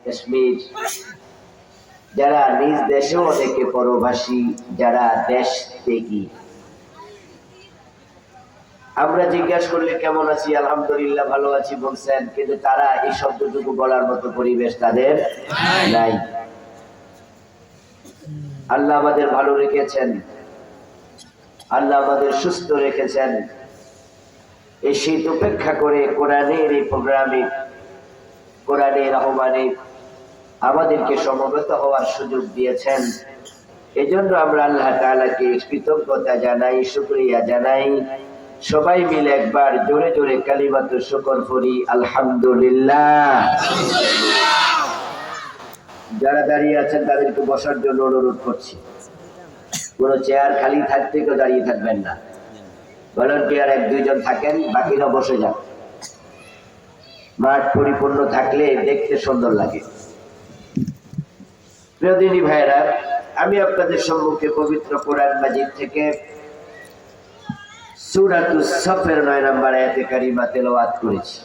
কাশ্মীর, যারা নিজ দেশেও অনেকে পরবাসী, যারা দেশ ত্যাগী, আমরা জিজ্ঞাসা করলে কেমন আছি, আলহামদুলিল্লাহ ভালো আছি বলছেন, কিন্তু তারা এই শব্দটুকু বলার মতো পরিবেশ তাদের নাই। আল্লাহ আমাদের ভালো রেখেছেন, আল্লাহ আমাদের সুস্থ রেখেছেন। এই শীত উপেক্ষা করে কোরআনের এই প্রোগ্রামে, কোরআনের আহ্বানে আমাদেরকে সমবেত হওয়ার সুযোগ দিয়েছেন। এজন্য আমরা আল্লাহ তাআলাকে কৃতজ্ঞতা জানাই, শুকরিয়া জানাই। সবাই মিলে একবার জোরে জোরে কালিমাতু শুকর পড়ি, আলহামদুলিল্লাহ। যারা দাঁড়িয়ে আছেন তাদেরকে বসার জন্য অনুরোধ করছি। কোনো চেয়ার খালি থাকতে কেউ দাঁড়িয়ে থাকবেন না। ভলান্টিয়ার এক দুইজন থাকেন, বাকিরা বসে যান। মাঠ পরিপূর্ণ থাকলে দেখতে সুন্দর লাগে। প্রিয় দিনী ভাইরা, আমি আপনাদের সম্মুখে পবিত্র কোরআন মাজিদ থেকে সূরাতুস সফের 9 নম্বর আয়াতে কারিমা তেলাওয়াত করেছি।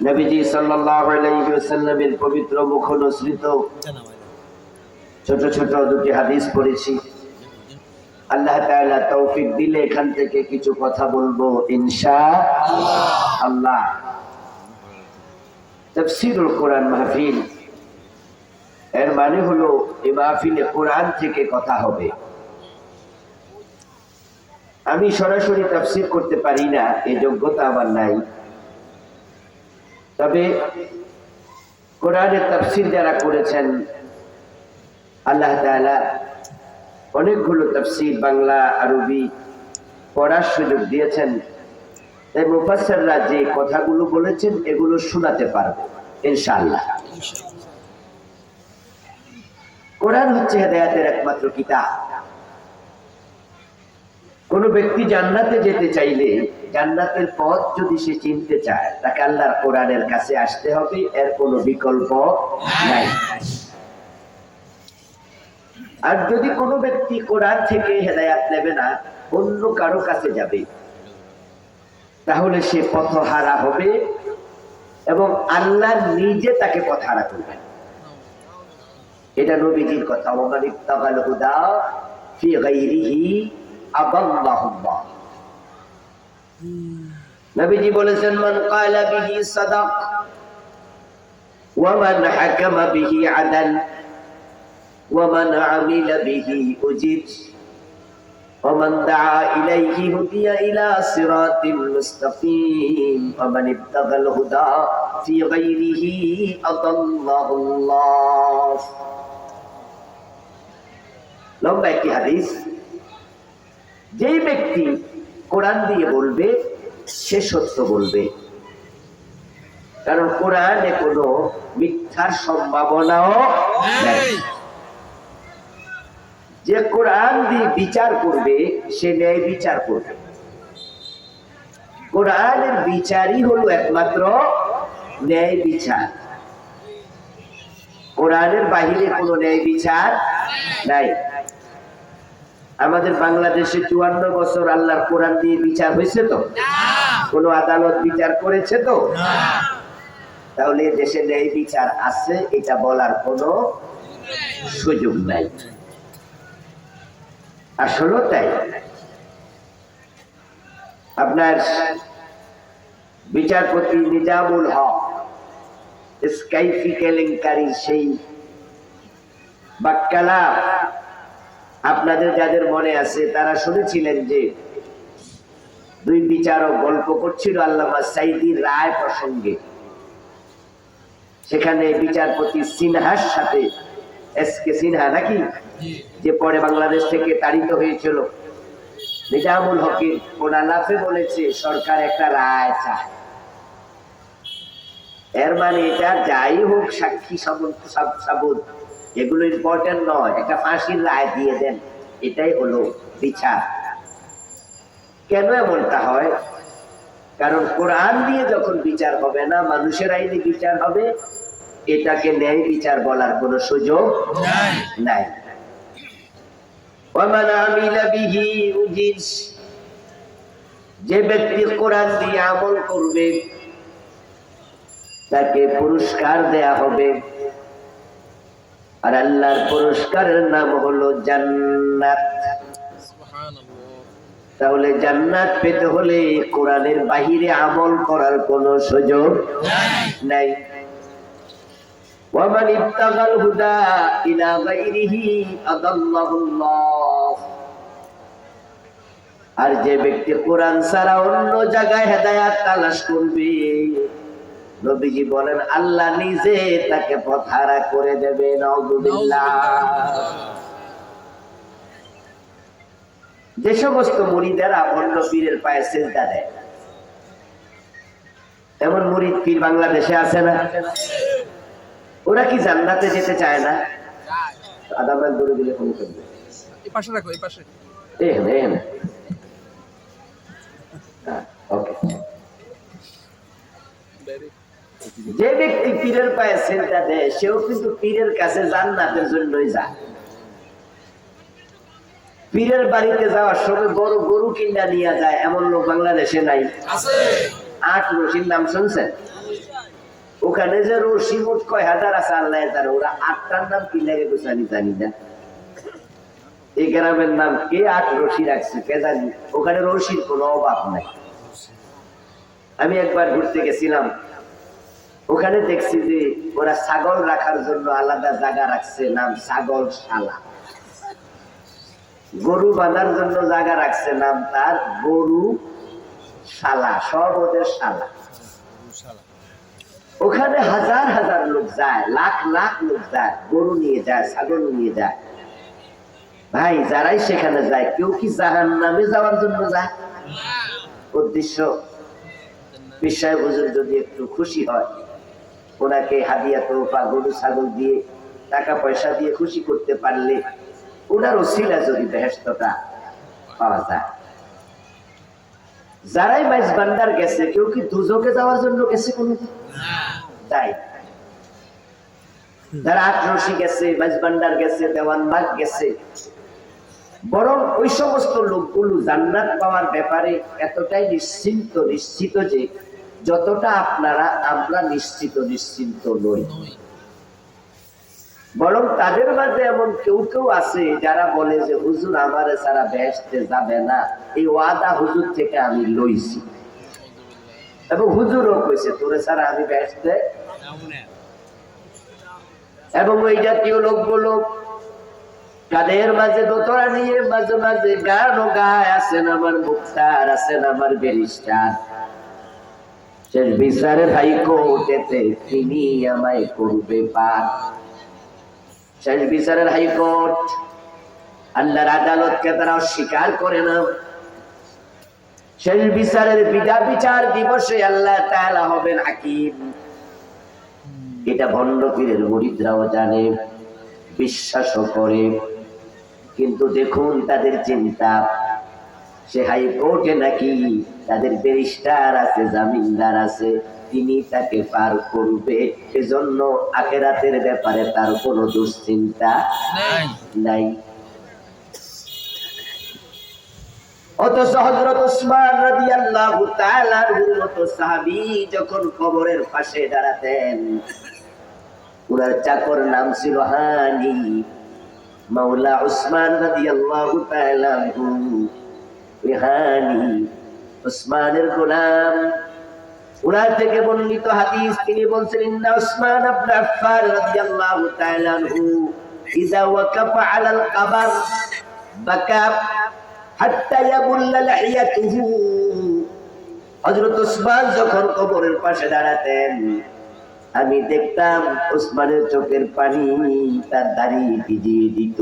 নবীজি সাল্লাল্লাহু আলাইহি ওয়াসাল্লামের পবিত্র মুখ অনুসৃত ছোট ছোট দুটি হাদিস পড়েছি। আল্লাহ তাআলা তৌফিক দিলে এখান থেকে কিছু কথা বলবো ইনশাআল্লাহ। তাফসীরুল কোরআন মাহফিল এর মানে হলো এই মাহফিলে কোরআন থেকে কথা হবে। আমি সরাসরি তাফসীর করতে পারি না, এই যোগ্যতা আমার নাই। তবে কোরআনের তাফসীর যারা করেছেন, আল্লাহ তাআলা অনেকগুলো তাফসীর বাংলা আরবি পড়ার সুযোগ দিয়েছেন। তাই মুফাসসিররা যে কথাগুলো বলেছেন এগুলো শোনাতে পারবো ইনশাআল্লাহ। কোরআন হচ্ছে হেদায়েতের একমাত্র কিতাব। কোন ব্যক্তি জান্নাতে যেতে চাইলে, জান্নাতের পথ যদি সে চিনতে চায়, তাকে আল্লাহর কোরআনের কাছে আসতে হবে, এর কোনো বিকল্প নাই। আর যদি কোনো ব্যক্তি কোরআন থেকে হেদায়েত নেবে না, অন্য কারো কাছে যাবে, তাহলে সে পথহারা হবে এবং আল্লাহ নিজে তাকে পথহারা করবেন। এটা নবীজির কথা। ওমান ইত্তাগাল হুদা ফি গায়রিহি আদাল্লাহুল্লাহ। নবীজি বলেছেন, মান ক্বালা বিহি সাদাক ওয়া মান হাকামা বিহি আদাল ওয়া মান আমিলা বিহি উজির ওয়া মান দাআ ইলাইহি হুদিয়া ইলা সিরাতিল মুস্তাকিম ওয়া মান ইত্তাগাল হুদা ফি গায়রিহি আদাল্লাহুল্লাহ। লম্বা একটি হাদিস। যেই ব্যক্তি কোরআন দিয়ে বলবে সে সত্য বলবে, কারণ কোরআনে কোনো মিথ্যার সম্ভাবনাও নেই। যে কোরআন দিয়ে বিচার করবে সে ন্যায় বিচার করবে। কোরআনের বিচারই হলো একমাত্র ন্যায় বিচার। কোরআনের বাহিরে কোনো ন্যায় বিচার নাই। আমাদের বাংলাদেশে 54 বছর আল্লাহর কোরআন দিয়ে বিচার হয়েছে তো? কোন আদালত বিচার করেছে তো? তাহলে দেশে ন্যায় বিচার আছে এটা বলার কোনো সুযোগ নাই। আসলে তাই। আপনার বিচারপতি নিজামুল হক স্কাইফি কেলেঙ্কারির সেই বাক্যালা আপনাদের যাদের মনে আছে তারা শুনেছিলেন যে দুই বিচারক গল্প করছিল আল্লামা সাঈদীর রায় প্রসঙ্গে। সেখানে বিচারপতি সিনহার সাথে, এসকে সিনহা নাকি, যে পরে বাংলাদেশ থেকে তাড়িত হয়েছিল, নিজামুল হকের কোনালাফে বলেছে সরকার একটা রায় চায়। এর মানে এটা যাই হোক, সাক্ষী সাবুত এগুলো ইম্পর্টেন্ট নয়, একটা ফাঁসির রায় দিয়ে দেন, এটাই হলো বিচার। কেন এমনটা হয়? কারণ কোরআন দিয়ে যখন বিচার হবে না, মানুষের আইনে বিচার হবে, এটাকে ন্যায় বিচার বলার কোনো সুযোগ নাই। ওয়ামান আমিলা বিহি উজির, যে ব্যক্তি কোরআন দিয়ে আমল করবে তাকে পুরস্কার দেয়া হবে। আর আল্লাহর পুরস্কারের নাম হলো জান্নাত। তাহলে জান্নাত পেতে হলে কোরআনের বাহিরে আমল করার কোনো সুযোগ নাই। ওয়ামান ইবতাগাল হুদা ইলা গায়রিহি আদাল্লাহুল্লাহ। আর যে ব্যক্তি কোরআন ছাড়া অন্য জায়গায় হেদায়েত তালাশ করবে, নবীজি বলেন আল্লাহ নিজে তাকে পথহারা করে দেবে। নাউযুবিল্লাহ। যে সমস্ত মুরিদেরা অন্য পীরের পায়ে সিজদা দেয়, এমন মুরিদ পীর বাংলাদেশে আছে না? ওরা কি জান্নাতে যেতে চায় না? আদাবাল দূরে দিলে ফোন করবে। এই পাশে রাখো, এই পাশে। যে ব্যক্তি পীরের পায়ে সিজদা দেয় সেও কিন্তু পীরের কাছে জান্নাতের জন্যই যায়। পীরের বাড়িতে যাওয়ার সময় বড় গরু কিনা নিয়ে যায়, এমন লোক বাংলাদেশে নাই? আছে। 8 রশির নাম শুনছেন? ওখানে যে রশি মোট কয় হাজার আছে আল্লাহ জানে। ওরা 8টার নাম কি লাগে গেছে আমি জানি না। এই গ্রামের নাম কে 8 রশি রাখছে কে জানি। ওখানে রশির কোনো অভাব নাই। আমি একবার ঘুরতে গেছিলাম, ওখানে দেখছি যে ওরা ছাগল রাখার জন্য আলাদা জায়গা রাখছে, নাম ছাগল শালা। গরু বাঁধার জন্য জায়গা রাখছে, নাম তার গরু শালা। সব ওদের শালা। ওখানে হাজার হাজার লোক যায়, লাখ লাখ লোক যায়, গরু নিয়ে যায়, ছাগল নিয়ে যায়। ভাই যারাই সেখানে যায় কেউ কি জাহান্নামে যাওয়ার জন্য যায়? উদ্দেশ্য বিষয় হুজুর যদি একটু খুশি হয়, ওনাকে হাদিয়া তোফা গরু ছাগল দিয়ে টাকা পয়সা দিয়ে খুশি করতে পারলে ওনার ওসিলা যদি বেহেশতটা পাওয়া যায়। যারাই মাইজ ভান্ডার গেছে কেউ কি দুজকে যাওয়ার জন্য গেছে? কোন তাই যারা 8 রশি গেছে, মাইজ ভান্ডার গেছে, দেওয়ানবাগ গেছে, বরং ওই সমস্ত লোকগুলো জান্নাত পাওয়ার ব্যাপারে এতটাই নিশ্চিত যে যতটা আমরা নিশ্চিন্ত নই। বরং তাদের মাঝে এমন কেউ কেউ আছে যারা বলে যে হুজুর আমারে ছাড়া বেহেশতে যাবে না, এই ওয়াদা হুজুর থেকে আমি লইছি। এবং হুজুরও কইছে তোরে ছাড়া আমি বেহেশতে যাব না। এবং ওই জাতীয় লোকগুলো কাদের মাঝে দোতরা নিয়ে মাঝে মাঝে গানও গায়। আছেন আমার মুক্তার, আছেন আমার ব্যারিস্টার, শেষ বিচারের হাইকোর্টেতে তিনি আমায় করবে পার। শেষ বিচারের হাইকোর্ট, আল্লাহর আদালতকে তারা অস্বীকার করে না। শেষ বিচারের বিচার দিবসে আল্লাহ তাআলা হবেন হাকিম। এটা ভণ্ড পীরের মুরিদরাও জানে, বিশ্বাসও করে। কিন্তু দেখুন তাদের চিন্তা, সে হাইকোর্টে নাকি তাদের ব্যারিস্টার আছে, জামিনদার আছে, তিনি তাকে পার করবে। এজন্য আখিরাতের ব্যাপারে তার কোনো দুশ্চিন্তা নাই। অথচ হযরত ওসমান রাদিয়াল্লাহু তাআলা আনহুর মতো সাহাবী যখন কবরের পাশে দাঁড়াতেন, ওনার চাকর নাম ছিল হানি। মাওলা ওসমান রাদিয়াল্লাহু তাআলা আনহু হানি ওসমানের গোলাম। ওনার থেকে বর্ণিত হাদিস, তিনি বলছেন ইন্না ওসমান ইবনে আফফান রাদিয়াল্লাহু তাআলা আনহু ইযা ওয়াকাফা আলাল কবর বাকা হাত্তা ইয়াবুল্লা লাহিয়াতুহু। হযরত ওসমান যখন কবরের পাশে দাঁড়াতেন, আমি দেখতাম ওসমানের চোখের পানি তার দাড়ি ভিজিয়ে দিত।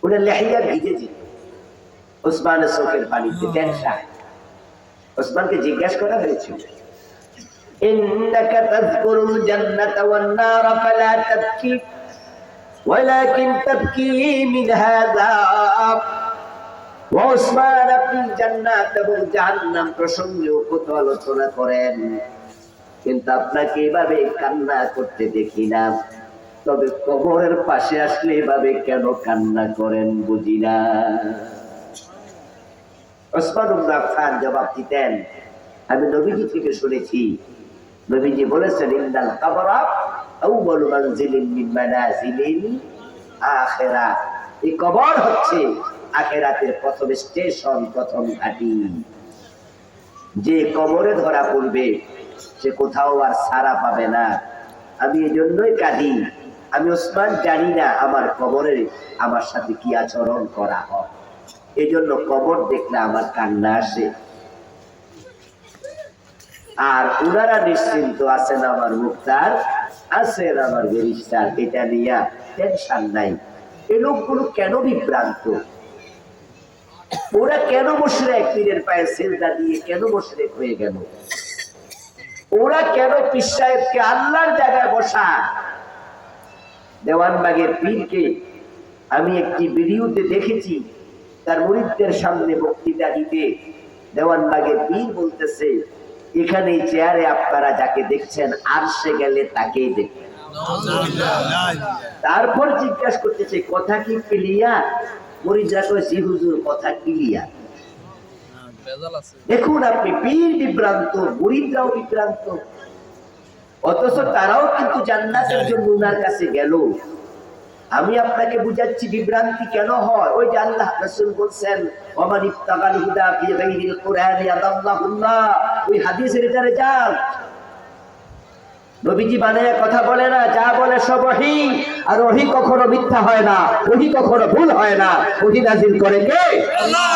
ওটা লেহিয়া ভিজে যেত ওসমানের চোখের পানিতে। টেনশন। ওসমানকে জিজ্ঞাসা করা হয়েছিল, ইন্নাকা তাযকুরুল জান্নাতা ওয়ান নার ফালা তাবকি ওয়ালাকিন তাবকি মিন হাযা। ওসমান, আপনি জান্নাত এবং জাহান্নাম প্রসঙ্গেও কত আলোচনা করেন, কিন্তু আপনাকে এভাবে কান্না করতে দেখি না। তবে কবরের পাশে আসলে এভাবে কেন কান্না করেন বুঝি না। ওসমান ইবনে আফফান জবাব দিতেন, আমি নবীজি থেকে শুনেছি, নবীজি বলেছেন ইন্নাল কবরা আউয়ালু মানজিলিন মিন মানাজিলিল আখিরাহ। এই কবর হচ্ছে আখিরাতের প্রথম স্টেশন, প্রথম ঘাঁটি। যে কবরে ধরা পড়বে সে কোথাও আর ছাড়া পাবে না। আমি এই জন্যই কাঁদি, আমি ওসমান জানি না আমার কবরে আমার সাথে কি আচরণ করা হয়। এই জন্য কবর দেখলে আমার কান্না আসে। আর ওনারা নিশ্চিন্ত আছেন, আমার মুক্তার আছেন, আমার ফেরেশতা, এটা নিয়ে টেনশন নাই। এই লোকগুলো কেন বিভ্রান্ত? ওরা কেন মুশরিক? পীরের পায়ে সিজদা দিয়ে কেন মুশরিক হয়ে গেল? ওরা কেন পীর সাহেবকে আল্লাহর জায়গায় বসা? দেওয়ানবাগের পীরকে আমি একটি ভিডিওতে দেখেছি, তার মুরিদদের সামনে বক্তৃতা দিতে দেওয়ানবাগের পীর বলতেছে, এখানে চেয়ারে আপনারা যাকে দেখছেন আরশে গেলে তাকেই দেখবেন। তারপর জিজ্ঞাসা করতেছে কথা কি ক্লিয়ার? মুরিদরা কইছে হুজুর কথা ক্লিয়ার। দেখুন আপনি, পীর বিভ্রান্ত, মুরিদরাও বিভ্রান্ত, অথচ তারাও কিন্তু জান্নাতের জন্য উনার কাছে গেল। আমি আপনাকে বুঝাচ্ছি বিভ্রান্তি কেন হয়। ওই যে আল্লাহ রাসূল বলছেন ওমান ইত্তাগাল হুদা ফি গায়রিল কুরআনি আদাল্লাহুল্লাহ, ওই হাদিসের এটা রেজাল্ট। নবীজি বানায়া কথা বলে না, যা বলে সব ওহী, আর ওহী কখনো মিথ্যা হয় না, ওহী কখনো ভুল হয় না। ওহী নাযিল করে কে? আল্লাহ।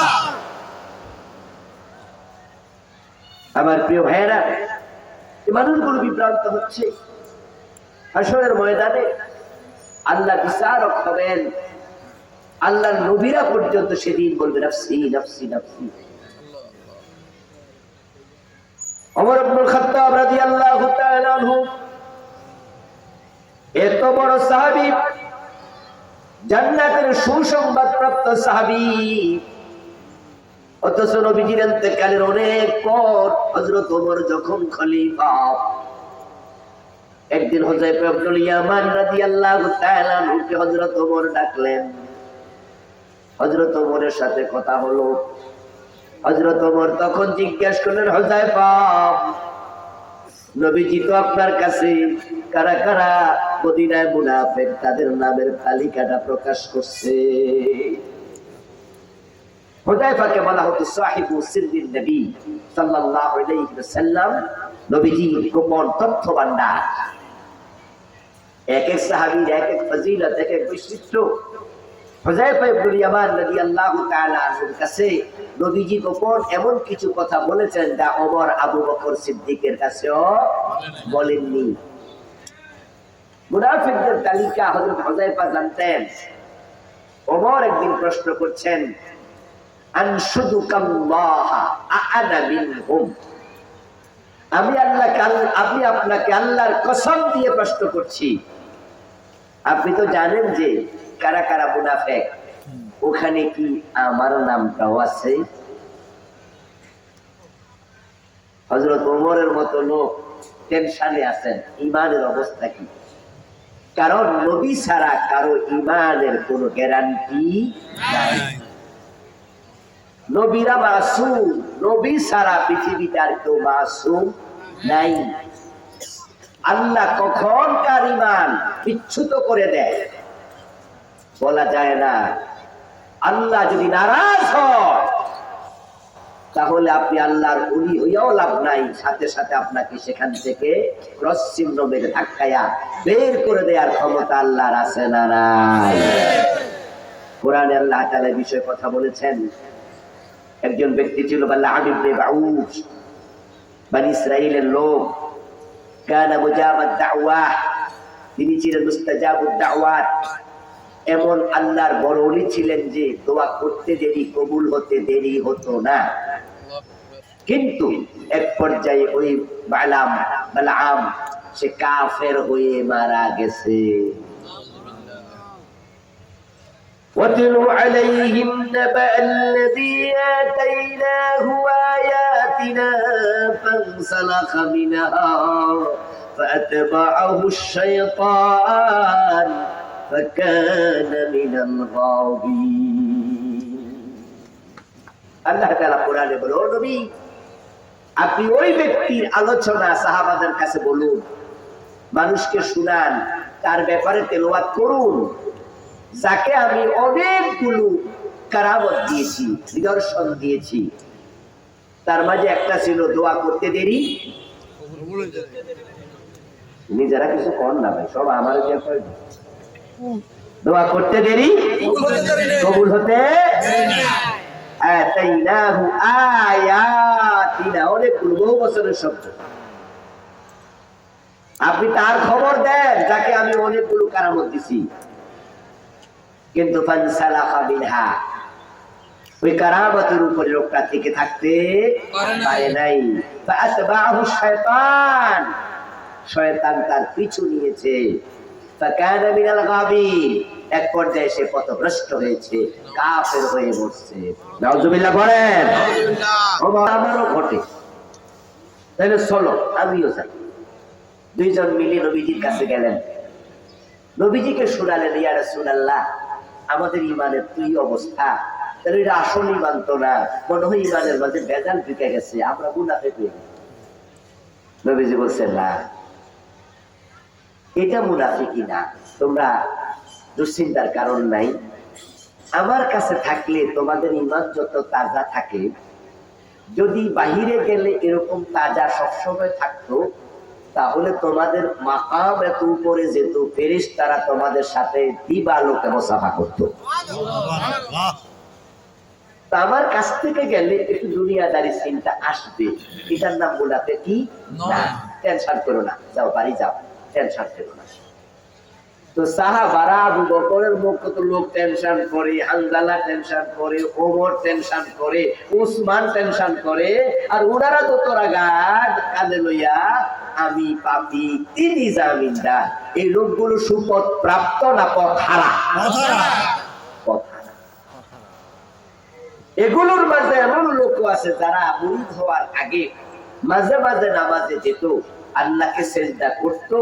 আমার প্রিয় ভাইয়েরা, এই মানুষগুলো বিভ্রান্ত হচ্ছে। হাসরের ময়দানে আল্লাহ বিচারক হবেন, আল্লাহর নবীরা পর্যন্ত সেদিন বলবে নাফসি নাফসি নাফসি। ওমর ইবনুল খাত্তাব রাদিয়াল্লাহু তাআলা আনহু এত বড় সাহাবী, জান্নাতের সুসংবাদ প্রাপ্ত সাহাবী, অথচ নবীজির ইন্তেকালের অনেক পর হযরত ওমর যখন খলিফা, একদিন হুযায়ফা ইবনুল ইয়ামান রাদিয়াল্লাহু তাআলা আনহুকে হযরত ওমর ডাকলেন। হযরত ওমরের সাথে কথা হলো। হযরত ওমর তখন জিজ্ঞাসা করলেন, হুযায়ফা, নবীজি তো আপনার কাছে কারা কারা মদিনায় মুনাফিক তাদের নামের তালিকাটা প্রকাশ করছে। হুযায়ফাকে বলা হতো সাহিবু সিররিন নবী সাল্লাল্লাহু আলাইহি ওয়াসাল্লাম, নবীজির গোপন তথ্য ভান্ডার। এক এক সাহাবীর এক এক ফজিলত, এক এক বৈশিষ্ট্য। হুযায়ফা ইবনুল ইয়ামান রাদিয়াল্লাহু তাআলা আনহুর কাছে নবীজি গোপন এমন কিছু কথা বলেছেন যা ওমর আবু বকর সিদ্দিকের কাছেও বলেননি। মুনাফিকদের তালিকা হযরত হুযায়ফা জানতেন। ওমর একদিন প্রশ্ন করছেন, আনশুদুকাল্লাহ আ'আনা মিনহুম, আমি আপনাকে আল্লাহর কসম দিয়ে প্রশ্ন করছি, আপনি তো জানেন যে কারা কারা মুনাফিক, ওখানে কি আমার নামটাও আছে? হযরত ওমরের মতো লোক টেনশনে আছেন, ইমানের অবস্থা কি? কারণ নবী ছাড়া কারো ইমানের কোনো গ্যারান্টি নাই। নবীরা মাসুম, নবী ছাড়া পৃথিবীতে আর কেউ মাসুম নাই। আল্লাহ কখন কার ইমান বিচ্যুত করে দেয় বলা যায় না। আল্লাহ যদি নারাজ হয় তাহলে আপনি আল্লাহর ওলি হইয়াও লাভ নাই, সাথে সাথে আপনাকে সেখান থেকে ক্রস চিহ্ন মেরে ধাক্কায়া বের করে দেওয়ার ক্ষমতা আল্লাহর আছে না নাই? কোরআনে আল্লাহ তাআলা এই বিষয়ে কথা বলেছেন। একজন ব্যক্তি ছিল বালাআম ইবনে বাউস, বনি ইসরাইলের লোক। কানা মুজাবাদ দাওয়াহ, তিনি ছিলেন মুস্তাজাবুদ দাওয়াত। এমন আল্লাহর বড় ওলি ছিলেন যে দোয়া করতে দেরি, কবুল হতে দেরি হতো না। কিন্তু এক পর্যায়ে ওই বালাআম সে কাফের হয়ে মারা গেছে। وَاتْلُ عَلَيْهِمْ نَبَأَ الَّذِي آتَيْنَاهُ آيَاتِنَا فَانسَلَخَ مِنْهَا فَأَتْبَعَهُ الشَّيْطَانُ فَكَانَ مِنَ الْغَاوِينَ। আল্লাহ তাআলা কোরআনে বলে, ও নবী, আপনি ওই ব্যক্তির আলোচনা সাহাবাদের কাছে বলুন, মানুষকে শুনান, তার ব্যাপারে তেলাওয়াত করুন, যাকে আমি অনেকগুলো কারামত দিয়েছি, নিদর্শন দিয়েছি। তার মাঝে একটা ছিল দোয়া করতে দেরি। নিজেরা কিছু কর না ভাই, সব আমার দোয়া করতে দেরি, কবুল হতে অনেকগুলো বহু বছরের শব্দ। আপনি তার খবর দেন যাকে আমি অনেকগুলো কারামত দিছি, কিন্তু ওই কারামতের উপরে লোকটা থেকে থাকতে পারে নাই। শয়তান তার পিছু নিয়েছে, এক পর্যায়ে সে পথভ্রষ্ট হয়েছে, কাফের হয়ে বসছে। নাউজুবিল্লাহ বলেন। আমারও ঘটে, তাহলে চলো আমিও যাই। দুইজন মিলে নবীজির কাছে গেলেন, নবীজিকে শোনালেন, ইয়া রাসূলুল্লাহ, আমাদের ইমানের তুই অবস্থা, তাহলে এটা আসল ইমান তো না, মনে হয় ইমানের মাঝে ভেজাল ঢুকে গেছে, আমরা মুনাফিক হয়ে গেছি। নবীজি বলছেন, না, এটা মুনাফিকি না, তোমরা দুশ্চিন্তার কারণ নাই। আমার কাছে থাকলে তোমাদের ইমান যত তাজা থাকে, যদি বাহিরে গেলে এরকম তাজা সবসময় থাকতো, তাহলে তোমাদের মাকাম এত উপরে যেত, ফেরেশতারা তোমাদের সাথে দিবালোকে মুসাফা করতো। আমার কাছ থেকে গেলে একটু দুনিয়াদারি চিন্তা আসবে, এটার নাম মুনাফিকি না। টেনশন করো না, যাও বাড়ি যাও, টেনশন করো না। তো সাহাবারা আবু বকরের মুখ তো লোক টেনশন করে, হানজালা টেনশন করে, ওমর টেনশন করে, উসমান টেনশন করে, আর ওনারা তো তোরা গাদ কাঁধে লইয়া আমি পাপি, তিনি জামিনদার। এই লোকগুলো সুপথ প্রাপ্ত না পথ হারা? এগুলোর মাঝে এমন লোক আছে যারা মুরিদ হওয়ার আগে মাঝে মাঝে নামাজে যেত, আল্লাহকে সেজদা করত,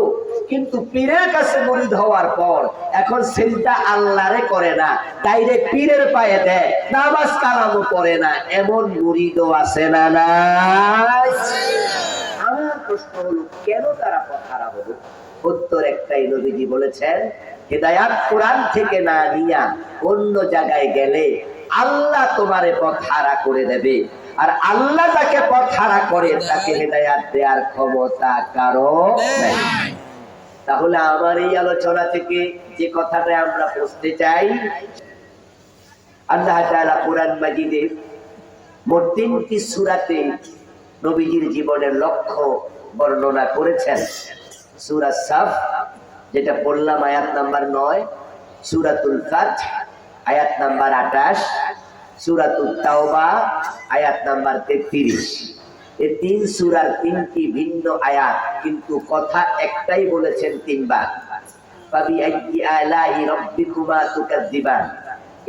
কিন্তু পীরের কাছে মুরিদ হওয়ার পর এখন সেজদা আল্লাহরে করে না, ডাইরেক্ট পীরের পায়ে দেয়, নামাজ কালামও পড়ে না। এমন মুরিদও আছে না নাই? আমার প্রশ্ন হলো, কেন তারা পথ হারা হলো? উত্তর একটাই, নবীজি বলেছেন, হিদায়াত কোরআন থেকে না নিয়া অন্য জায়গায় গেলে আল্লাহ তোমারে পথ হারা করে দেবে, আর আল্লাহ যাকে পথ হারা করে তাকে হিদায়াত দেওয়ার ক্ষমতা কারো নেই। তাহলে আমার এই আলোচনা থেকে যে কথাটা আমরা বুঝতে চাই, আল্লাহ তাআলা কোরআন মাজিদে মোট ৩টি সূরাতে নবীজির জীবনের লক্ষ্য বর্ণনা করেছেন। সূরা সাফ যেটা পড়লাম আয়াত নাম্বার 9, সূরাতুল ফাতহ আয়াত নাম্বার 28, সূরাতুত তাওবা আয়াত নাম্বার 33। এই ৩ সূরার ৩টি ভিন্ন আয়াত, কিন্তু কথা একটাই বলেছেন ৩ বার, ফাবিআইয়ি আলাই রাব্বিকুমা তুকাজ্জিবান।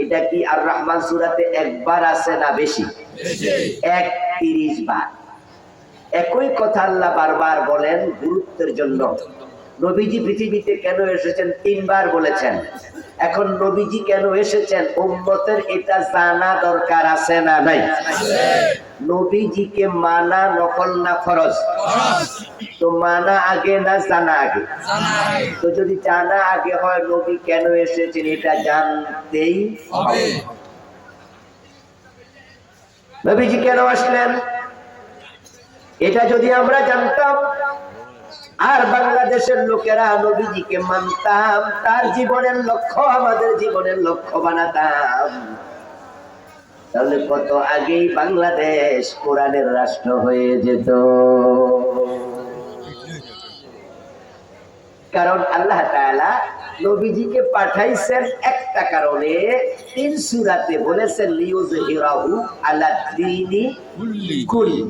এটা কি আর রহমান সূরাতে একবার আছে না বেশি? 31 বার। একই কথা আল্লাহ বারবার বলেন গুরুত্বের জন্য। নবীজি পৃথিবীতে কেন এসেছেন ৩ বার বলেছেন। এখন নবীজি কেন এসেছেন উম্মতের এটা জানা দরকার আছে না নাই? নবীজিকে মানা নফল না ফরজ? তো মানা আগে না জানা আগে? তো যদি জানা আগে হয়, নবী কেন এসেছেন এটা জানতেই হবে। নবীজি কেন আসলেন এটা যদি আমরা জানতাম, আর বাংলাদেশের লোকেরা নবীজিকে মানতাম, তার জীবনের লক্ষ্য আমাদের জীবনের লক্ষ্য বানাতাম, তাহলে কত আগেই বাংলাদেশ কোরআনের রাষ্ট্র হয়ে যেত। কারণ আল্লাহ তাআলা নবীজিকে পাঠাইছেন একটা কারণে, ৩ সূরাতে বলেছেন লিইয়ুযহিরাহু আলা দ্বীনি কুল্লি।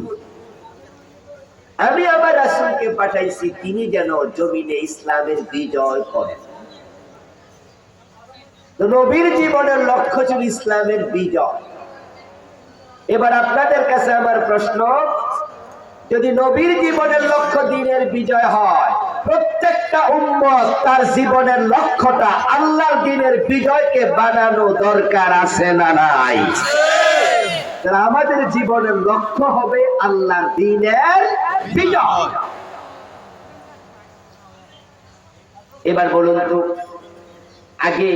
আমি আমার রাসূলকে পাঠাইছি তিনি যেন জমিনে ইসলামের বিজয় করেন। তো নবীর জীবনের লক্ষ্য ছিল ইসলামের বিজয়। এবার আপনাদের কাছে আমার প্রশ্ন, যদি নবীর জীবনের লক্ষ্য দ্বীনের বিজয় হয়, প্রত্যেকটা উম্মত তার জীবনের লক্ষ্যটা আল্লাহর দ্বীনের বিজয়কে বানানো দরকার আছে না নাই? তাহলে আমাদের জীবনের লক্ষ্য হবে আল্লাহর দ্বীনের বিজয়। এবার বলুন তো, আগে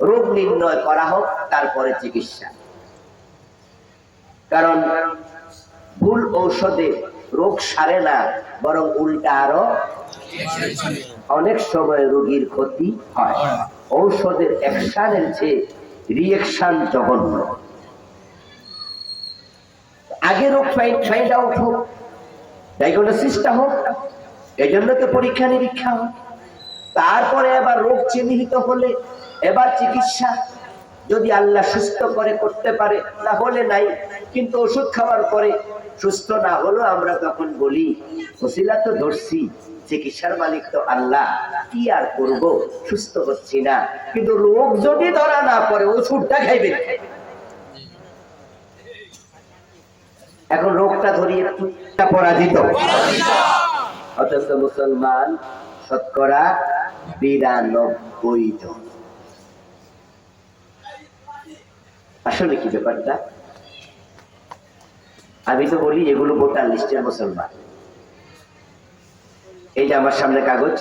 রোগ নির্ণয় করা হোক, তারপরে চিকিৎসা। কারণ ভুল ঔষধে রোগ সারে না, বরং উল্টা আরো অনেক সময় রোগীর ক্ষতি হয়। ঔষধের অ্যাকশনের চেয়ে রিঅ্যাকশন জঘন্য। আগে রোগ ফাইন্ড আউট হোক, ডায়াগনোসিসটা হোক, এই জন্য তো পরীক্ষা নিরীক্ষা হোক। তারপরে এবার রোগ চিহ্নিত হলে এবার চিকিৎসা। যদি আল্লাহ সুস্থ করে করতে পারে, তাহলে নাই। কিন্তু ওষুধ খাওয়ার পরে সুস্থ না হলো, আমরা তখন বলি ওসিলা তো ধরছি, চিকিৎসার মালিক তো আল্লাহ, কি আর করব, সুস্থ হচ্ছি না। কিন্তু রোগ যদি ধরা না পড়ে, ওষুধটা খাইবে। এখন রোগটা ধরিয়ে পরাজিত, অথচ মুসলমান শতকরা 92 জন। আসলে কি ব্যাপারটা? আমি তো বলি এগুলো ভোটার লিস্টের মুসলমান। এই যে আমার সামনে কাগজ,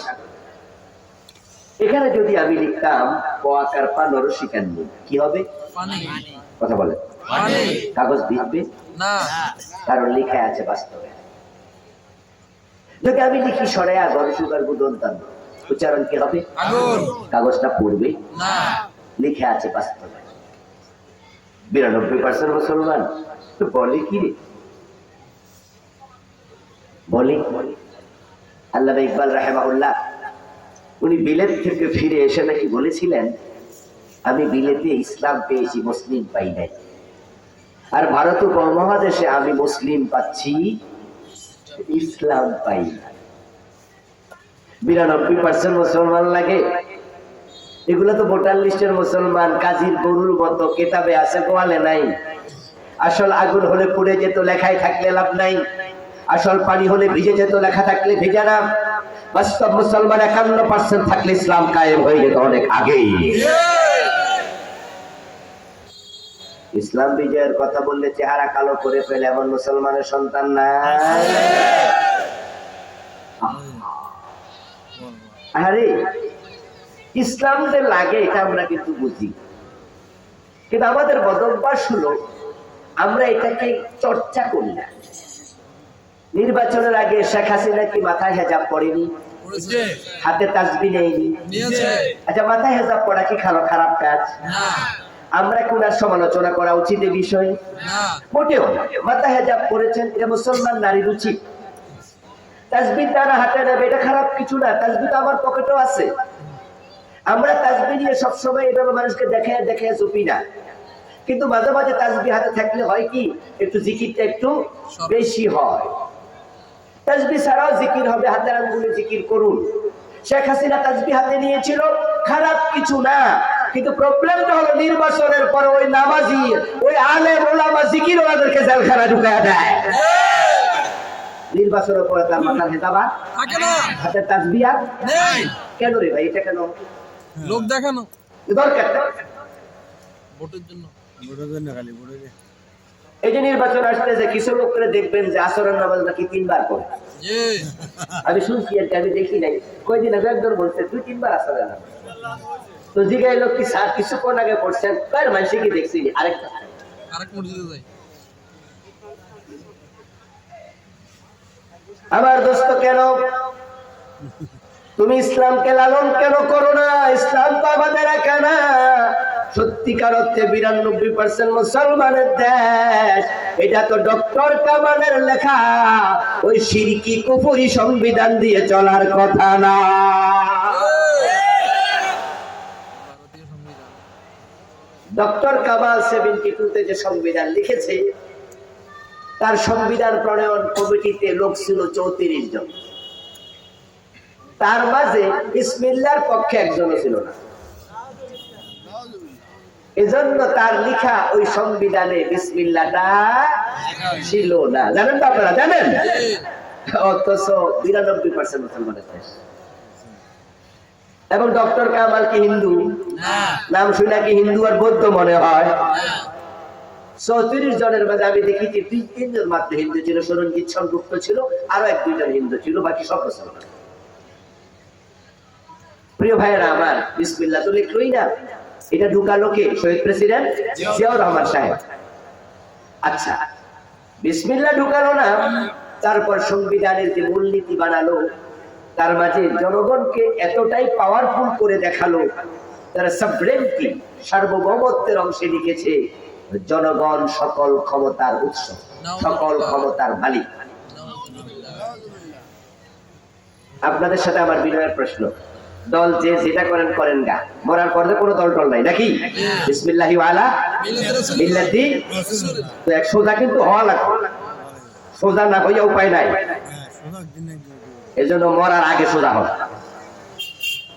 এখানে যদি আমি লিখতাম কোয়াকার পা নরসিকান্নি, কি হবে? কথা বলে কাগজ ভিজবে না, কারণ লেখা আছে বাস্তবে। যদি আমি লিখি সরেয়া গণসুগার বুদন্তান, উচ্চারণ কি হবে? কাগজটা পড়বে না, লিখে আছে বাস্তবে। 92% মুসলমান তো বলে কি রে? বলে আল্লামা ইকবাল রাহিমাহুল্লাহ, উনি বিলেত থেকে ফিরে এসে নাকি বলেছিলেন, আমি বিলেতে ইসলাম পেয়েছি, মুসলিম পাই নাই। আর ভারত উপমহাদেশে আমি মুসলিম পাচ্ছি, ইসলাম পাই না। 92% মুসলমান লাগে। এগুলো তো ভোটার লিস্টের মুসলমান, কাজীর গরুর মতো, কেতাবে আছে গোয়ালে নাই। আসল আগুন হলে পুড়ে যেত, লেখায় থাকলে লাভ নাই। আসল পানি হলে ভিজে যেত, লেখা থাকলে ভেজা না। বাস্তব মুসলমান 51% থাকলে ইসলাম কায়েম হয়ে যেত অনেক আগেই। ইসলাম বিজয়ের কথা বললে চেহারা কালো করে ফেলে এমন মুসলমানের সন্তান নাই। আরে ইসলাম যে লাগে এটা আমরা কিন্তু বুঝি, কিন্তু আমাদের বদভ্যাস হলো আমরা এটাকে চর্চা করি না। নির্বাচনের আগে শেখ হাসিনা কি মাথায় হেজাব পড়েনি? হাতে তাসবিহ নেয়নি? আচ্ছা, মাথায় হেজাব পড়া কি খারাপ কাজ? আমরা কি ওনার সমালোচনা করা উচিত এই বিষয়ে? মোটেও না। মাথায় হেজাব পড়েছেন, এটা মুসলমান নারীর উচিত। তাসবিহ তারা হাতে নেবে, এটা খারাপ কিছু না। তাসবিহ তো আমার পকেটেও আছে। আমরা তাসবিহ নিয়ে সবসময় এভাবে মানুষকে দেখে চুপি না, কিন্তু মাঝে মাঝে তাসবিহ হাতে থাকলে হয় কি, একটু জিকিরটা একটু বেশি হয়। তাসবিহ ছাড়াও জিকির হবে, হাতের আঙ্গুলে জিকির করুন। শেখ হাসিনা তাসবিহ হাতে নিয়েছিল, খারাপ কিছু না। কিন্তু প্রবলেমটা হলো নির্বাচনের পর ওই নামাজি, ওই আলেম ওলামা জিকির ওনাদেরকে জেলখানা ঢুকায় দেয়। নির্বাচনের পরে তার মাথার হেজাবা থাকে না, হাতের তাসবিহ নেই। কেন রে ভাই, এটা কেন? লোক দেখানো দরকার ভোটের জন্য। এই যে নির্বাচন আসতেছে, কিছু লোক করে দেখবেন যে আসরের নামাজ নাকি 3 বার পড়ে। আমি শুনছি, আমি দেখি নাই। কয়দিন আগে একজন বলছে 2-3 বার আসরের নামাজ। তো জিগাই লোক কি স্যার কিছুক্ষণ আগে পড়ছেন, তার মানুষ কি দেখছি আরেক মসজিদে যাই। আমার দোস্ত, কেন তুমি ইসলামকে লালন কেন করো না? ইসলাম তো আমাদের একানা। সত্যিকার অর্থে 92% মুসলমানের দেশ। এটা তো ডক্টর কামালের লেখা, ওই শিরকি কুফরি সংবিধান দিয়ে চলার কথা না। ডক্টর কামাল 72-তে যে সংবিধান লিখেছে, তার সংবিধান প্রণয়ন কমিটিতে লোক ছিল 34 জন। তার মাঝে বিসমিল্লাহর পক্ষে একজনও ছিল না। এজন্য তার লেখা ওই সংবিধানে বিসমিল্লাহটা ছিল না। জানেন তো আপনারা? জানেন? অথচ 92% মুসলমানের দেশ। এবং ডক্টর কামাল কি হিন্দু? নাম শুনে কি হিন্দু আর বৌদ্ধ মনে হয়? 34 জনের মাঝে আমি দেখি যে 2-3 জন মাত্র হিন্দু ছিল, সরঞ্জিৎ সংযুক্ত ছিল, আরো 1-2 জন হিন্দু ছিল, বাকি সব মুসলমান। প্রিয় ভাইয়েরা আমার, বিসমিল্লাহ তো লিখলোই না, এটা ঢুকালো কে? শহীদ প্রেসিডেন্ট জিয়াউর রহমান সাহেব। আচ্ছা, বিসমিল্লাহ ঢুকালো না, তারপর সংবিধানের যে মূলনীতি বানালো তার মাঝে জনগণকে এতটাই পাওয়ারফুল করে দেখালো, তারা সাবরেন্টি সার্বভৌমত্বের অংশে লিখেছে জনগণ সকল ক্ষমতার উৎস, সকল ক্ষমতার মালিক। আপনাদের সাথে আমার বিনয়ের প্রশ্ন, দল যে যেটা করেন করেন গা, মরার পর কোনো দল টল নাই নাকি? বিসমিল্লাহি ওয়ালা মিল্লাতি, তো এক সোজা কিন্তু হওয়া লাগবে, সোজা না হইয়া উপায় নাই, এজন্য মরার আগে সোজা হোক।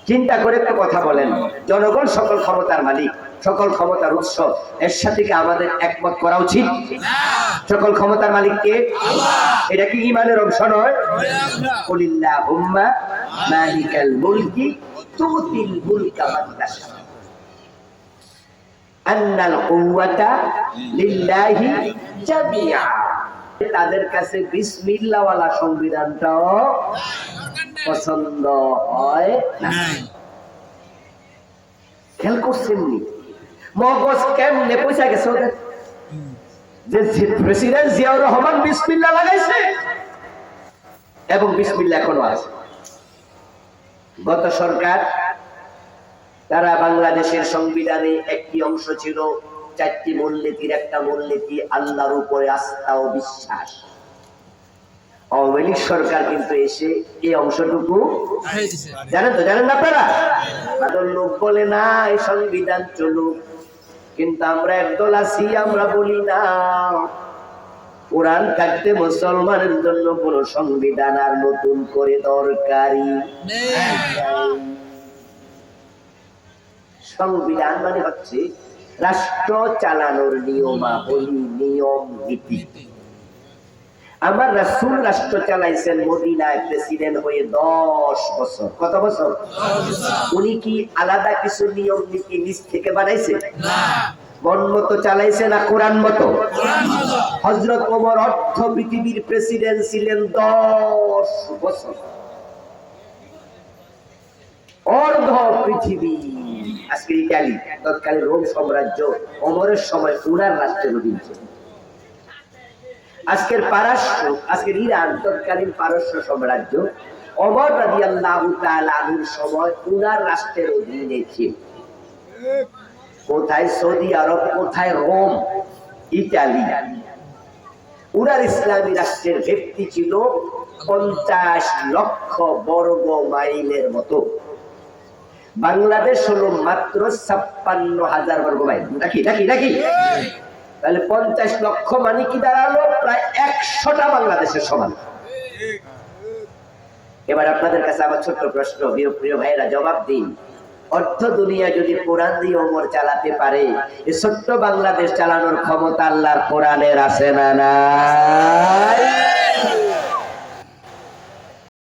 চিন্তা করে একটা কথা বলেন, জনগণ সকল ক্ষমতার মালিক, সকল ক্ষমতার উৎস, এর সাথে কি আমাদের একমত করা উচিত? সকল ক্ষমতার মালিক কে? এটা কি ঈমানের অংশ নয়? কুলিল্লাহুম্মা মালিকাল মুলকি তুতিল মুলকা মান তাশা আন্নাল কুওয়াতা লিল্লাহি জামিআ। তাদের কাছে বিসমিল্লাহ ওয়ালা সংবিধানটাও পছন্দ হয় না। খেয়াল করছেন নি মগজ কেমনে পয়সা গেছে ওদের? যে প্রেসিডেন্ট জিয়াউর রহমান বিসমিল্লাহ লাগাইছে এবং বিসমিল্লাহ এখনো আছে। গত সরকার তারা বাংলাদেশের সংবিধানে একটি অংশ ছিল 4টি মূলনীতির একটা মূলনীতি আল্লাহর উপরে আস্থা ও বিশ্বাস। আওয়ামী লীগ সরকার কিন্তু এসে এই অংশটুকু জানেন তো, জানেন না আপনারা? তাদের লোক বলে না এই সংবিধান চলুক, কিন্তু আমরা একদল আছি, আমরা বলি না কোরআন থাকতে মুসলমানের জন্য কোন সংবিধান আর নতুন করে দরকারি নেই। সংবিধান মানে হচ্ছে রাষ্ট্র চালানোর নিয়মাবলী, নিয়ম নীতি। আমার রাসূল রাষ্ট্র চালাইছেন মদিনায় প্রেসিডেন্ট হয়ে 10 বছর। কত বছর? উনি কি আলাদা কিছু নিয়ম নীতি নিজ থেকে বানাইছেন? না। মন মতো চালাইছে না কোরআন মতো? হযরত ওমর অর্ধ পৃথিবীর প্রেসিডেন্ট ছিলেন 10 বছর। অর্ধ পৃথিবী, আজকে ইতালি, তৎকালীন রোম সাম্রাজ্য, ওমরের সময় উনার রাষ্ট্রের অধীন ছিল। আজকের পারস্য, আজকের ইরান, তৎকালীন পারস্য সাম্রাজ্য ওমর রাদিয়াল্লাহু তাআলা আনহুর সময় উনার রাষ্ট্রের অধীনে ছিল। কোথায়? সৌদি আরব, কোথায়? Rome, Italy. উনার ইসলামী রাষ্ট্রের ব্যক্তি ছিল 50 লক্ষ বর্গ মাইলের মতো। বাংলাদেশ হলো মাত্র 56,000 বর্গ মাইল, নাকি নাকি নাকি? তাহলে 50 লক্ষ মানে কি দাঁড়ালো? প্রায় 100টা বাংলাদেশের সমান। এবার আপনাদের কাছে আমার ছোট্ট প্রশ্ন, প্রিয় ভাইয়েরা জবাব দিন। অর্ধ দুনিয়া যদি কোরআন দিয়ে ওমর চালাতে পারে, এই ছোট্ট বাংলাদেশ চালানোর ক্ষমতা আল্লাহর কোরআনের আছে না নাই?